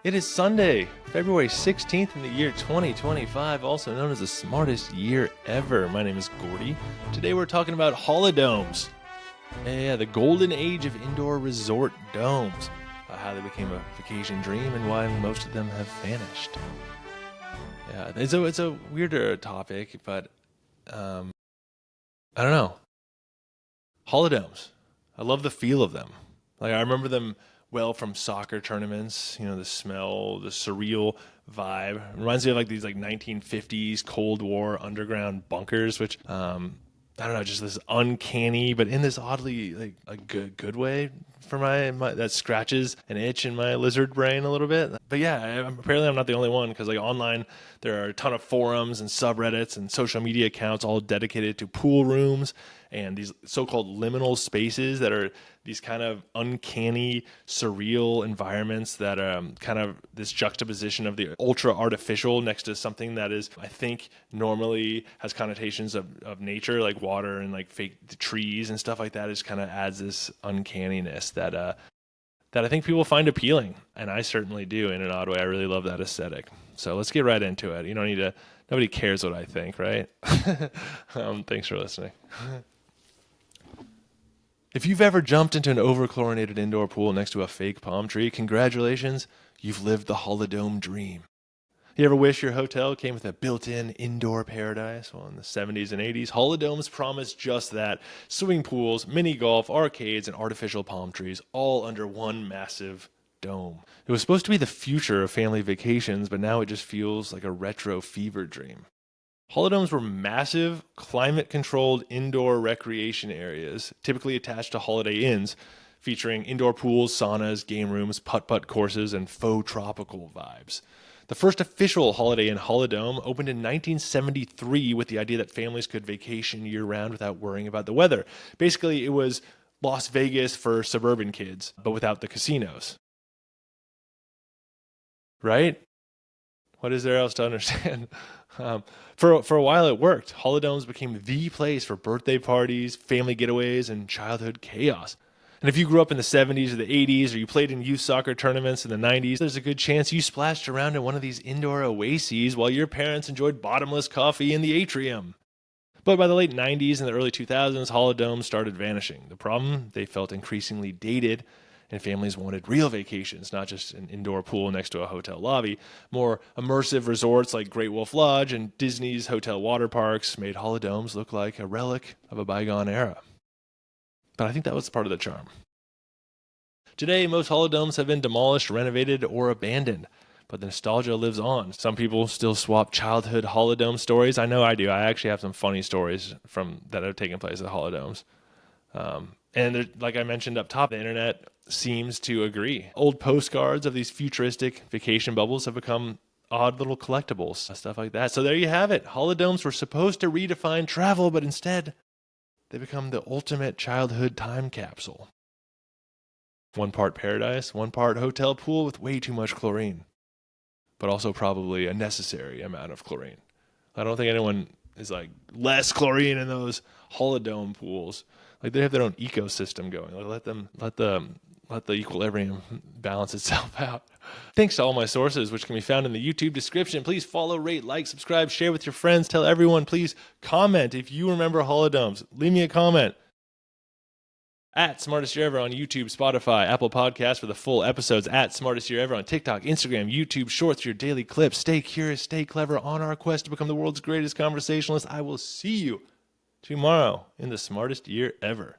It is Sunday, February 16th in the year 2025, also known as the smartest year ever. My name is Gordy. Today we're talking about holidomes. Yeah, the golden age of indoor resort domes. How they became a vacation dream and why most of them have vanished. Yeah, it's a weirder topic, but I don't know. Holidomes. I love the feel of them. Like I remember them well from soccer tournaments, the smell, the surreal vibe. It reminds me of like these like 1950s Cold War underground bunkers, which I don't know, just this uncanny, but in this oddly like a good way for my that scratches an itch in my lizard brain a little bit. But yeah, apparently I'm not the only one because like online there are a ton of forums and subreddits and social media accounts all dedicated to pool rooms and these so-called liminal spaces that are these kind of uncanny, surreal environments that kind of this juxtaposition of the ultra artificial next to something that is, I think, normally has connotations of nature, like water and like fake trees and stuff like that. Just kind of adds this uncanniness that I think people find appealing, and I certainly do in an odd way. I really love that aesthetic. So let's get right into it. You don't need to. Nobody cares what I think, right? Thanks for listening. If you've ever jumped into an over-chlorinated indoor pool next to a fake palm tree, congratulations, you've lived the Holidome dream. You ever wish your hotel came with a built-in indoor paradise? Well, in the 70s and 80s, Holidomes promised just that. Swimming pools, mini golf, arcades, and artificial palm trees, all under one massive dome. It was supposed to be the future of family vacations, but now it just feels like a retro fever dream. Holidomes were massive, climate-controlled indoor recreation areas, typically attached to Holiday Inns, featuring indoor pools, saunas, game rooms, putt-putt courses, and faux tropical vibes. The first official Holiday Inn Holidome opened in 1973 with the idea that families could vacation year-round without worrying about the weather. Basically, it was Las Vegas for suburban kids, but without the casinos. Right? What is there else to understand? For a while it worked. Holidomes became the place for birthday parties, family getaways, and childhood chaos. And if you grew up in the 70s or the 80s, or you played in youth soccer tournaments in the 90s, there's a good chance you splashed around in one of these indoor oases while your parents enjoyed bottomless coffee in the atrium. But by the late 90s and the early 2000s, holidomes started vanishing. The problem? They felt increasingly dated, and families wanted real vacations, not just an indoor pool next to a hotel lobby. More immersive resorts like Great Wolf Lodge and Disney's hotel water parks made holidomes look like a relic of a bygone era. But I think that was part of the charm. Today, most holidomes have been demolished, renovated, or abandoned, but the nostalgia lives on. Some people still swap childhood holidome stories. I know I do. I actually have some funny stories that have taken place at holidomes. And like I mentioned up top, the internet seems to agree. Old postcards of these futuristic vacation bubbles have become odd little collectibles, stuff like that. So there you have it. Holidomes were supposed to redefine travel, but instead, they become the ultimate childhood time capsule. One part paradise, one part hotel pool with way too much chlorine, but also probably a necessary amount of chlorine. I don't think anyone is like, less chlorine in those holidome pools. Like they have their own ecosystem going. Like let the equilibrium balance itself out. Thanks to all my sources, which can be found in the YouTube description. Please follow, rate, like, subscribe, share with your friends. Tell everyone, please comment if you remember holidomes. Leave me a comment. At Smartest Year Ever on YouTube, Spotify, Apple Podcasts for the full episodes. At Smartest Year Ever on TikTok, Instagram, YouTube Shorts for your daily clips. Stay curious, stay clever on our quest to become the world's greatest conversationalist. I will see you tomorrow in the smartest year ever.